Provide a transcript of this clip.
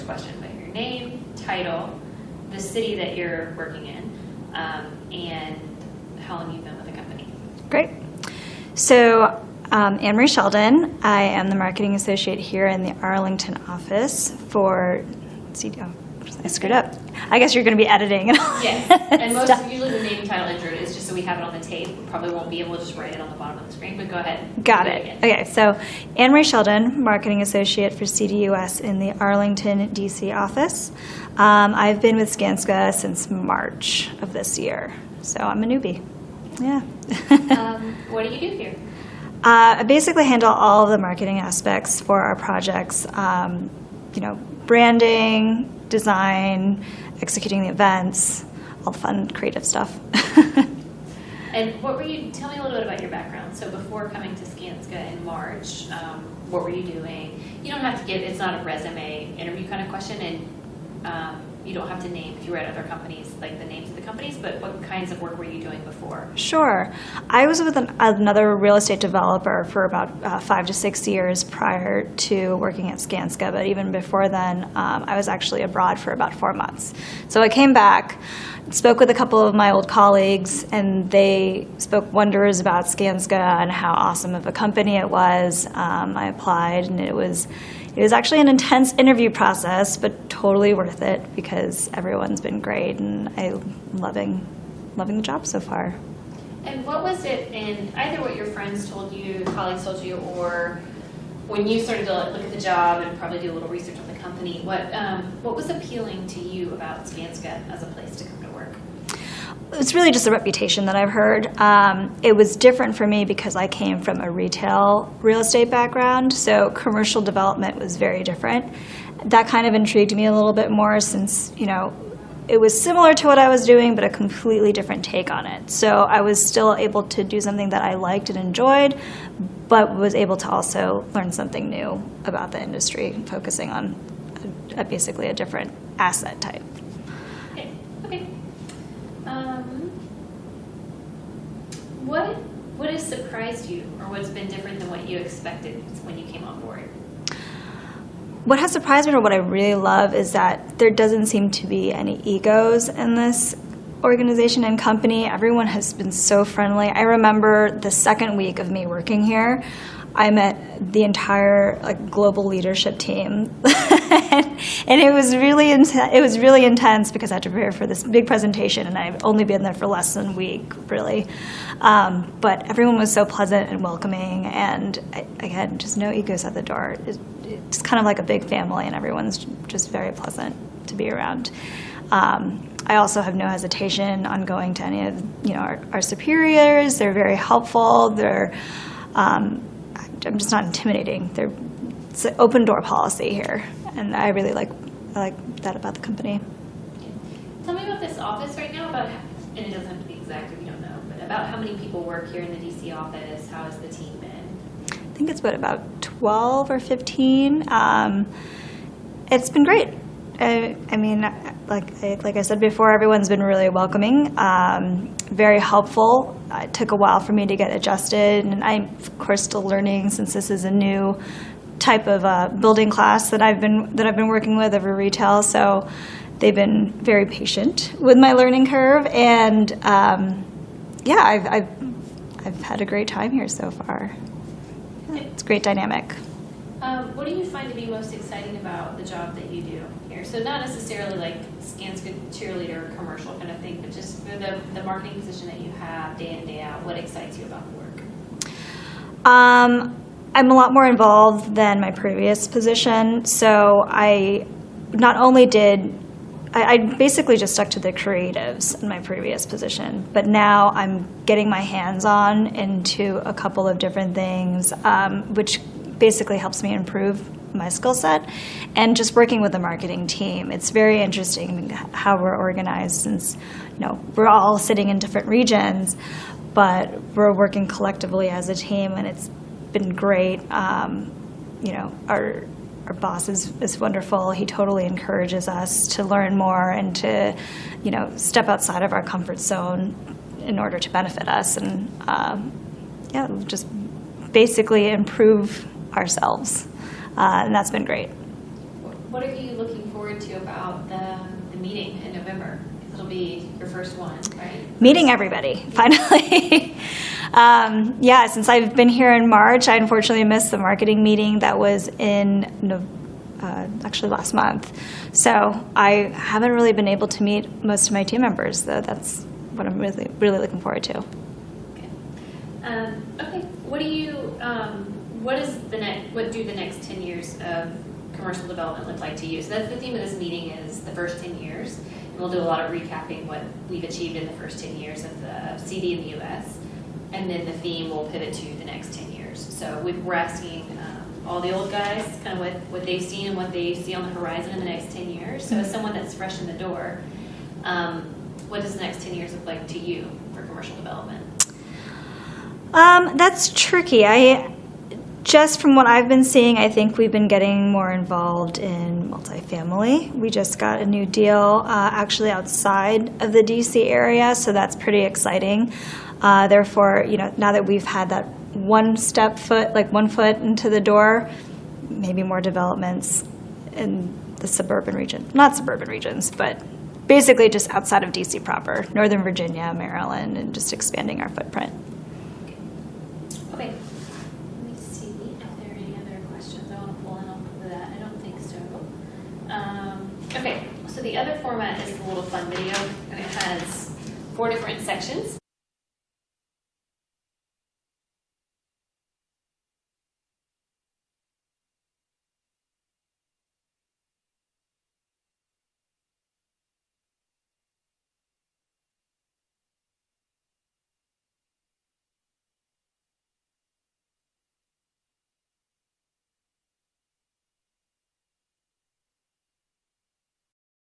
question, but your name, title, the city that you're working in, and how long you've been with the company. Great. So, AnneMarie Sheldon. I am the marketing associate here in the Arlington office for CDO. I screwed up. I guess you're going to be editing. Yes, and usually the name, title, intro is just so we have it on the tape. We probably won't be able to just write it on the bottom of the screen, but go ahead. Got it. Okay, so AnneMarie Sheldon, marketing associate for CDUS in the Arlington, D.C. office. I've been with Skanska since March of this year, so I'm a newbie. Yeah. What do you do here? I basically handle all of the marketing aspects for our projects, branding, design, executing the events, all the fun, creative stuff. And tell me a little bit about your background. So before coming to Skanska in March, what were you doing? You don't have to it's not a resume interview kind of question, and you don't have to name, if you were at other companies, like the names of the companies, but what kinds of work were you doing before? Sure. I was with another real estate developer for about 5 to 6 years prior to working at Skanska, but even before then, I was actually abroad for about 4 months. So I came back, spoke with a couple of my old colleagues, and they spoke wonders about Skanska and how awesome of a company it was. I applied, and it was actually an intense interview process, but totally worth it because everyone's been great, and I'm loving the job so far. And what was it in either what your friends told you, colleagues told you, or when you started to look at the job and probably do a little research on the company, what was appealing to you about Skanska as a place to come to work? It's really just a reputation that I've heard. It was different for me because I came from a retail real estate background, so commercial development was very different. That kind of intrigued me a little bit more since, it was similar to what I was doing, but a completely different take on it. So I was still able to do something that I liked and enjoyed, but was able to also learn something new about the industry, focusing on basically a different asset type. Okay. What has surprised you, or what's been different than what you expected when you came on board? What has surprised me, or what I really love, is that there doesn't seem to be any egos in this organization and company. Everyone has been so friendly. I remember the second week of me working here, I met the entire global leadership team, and it was really intense because I had to prepare for this big presentation, and I've only been there for less than a week, really. But everyone was so pleasant and welcoming, and again, just no egos at the door. It's kind of like a big family, and everyone's just very pleasant to be around. I also have no hesitation on going to any of our superiors. They're very helpful. I'm just not intimidating. It's an open door policy here, and I really like that about the company. Tell me about this office right now, and it doesn't have to be exact if you don't know, but about how many people work here in the DC office. How has the team been? I think it's about 12 or 15. It's been great. I mean, like I said before, everyone's been really welcoming, very helpful. It took a while for me to get adjusted, and I'm, of course, still learning since this is a new type of building class that I've been working with over retail. So they've been very patient with my learning curve, and I've had a great time here so far. Yeah, it's a great dynamic. What do you find to be most exciting about the job that you do here? So not necessarily like Skanska cheerleader or commercial kind of thing, but just for the marketing position that you have day in, day out, what excites you about the work? I'm a lot more involved than my previous position. So I basically just stuck to the creatives in my previous position, but now I'm getting my hands on into a couple of different things, which basically helps me improve my skill set, and just working with the marketing team. It's very interesting how we're organized, since we're all sitting in different regions, but we're working collectively as a team, and it's been great. Our boss is wonderful. He totally encourages us to learn more and to step outside of our comfort zone in order to benefit us, and just basically improve ourselves, and that's been great. What are you looking forward to about the meeting in November? It'll be your first one, right? Meeting everybody, finally. Yeah, since I've been here in March, I unfortunately missed the marketing meeting that was actually last month. So I haven't really been able to meet most of my team members, though. That's what I'm really, really looking forward to. Okay. Okay. What do you? What do the next 10 years of commercial development look like to you? So that's the theme of this meeting, is the first 10 years. And we'll do a lot of recapping what we've achieved in the first 10 years of the CD in the U.S. And then the theme will pivot to the next 10 years. So we're asking all the old guys kind of what they've seen and what they see on the horizon in the next 10 years. So as someone that's fresh in the door, what does the next 10 years look like to you for commercial development? That's tricky. Just from what I've been seeing, I think we've been getting more involved in multifamily. We just got a new deal actually outside of the DC area, so that's pretty exciting. Therefore, now that we've had that one foot into the door, maybe more developments in the suburban region. Not suburban regions, but basically just outside of DC proper, Northern Virginia, Maryland, and just expanding our footprint. Okay. Let me see if there are any other questions I want to pull in off of that. I don't think so. Okay, so the other format is the little fun video, and it has 4 different sections.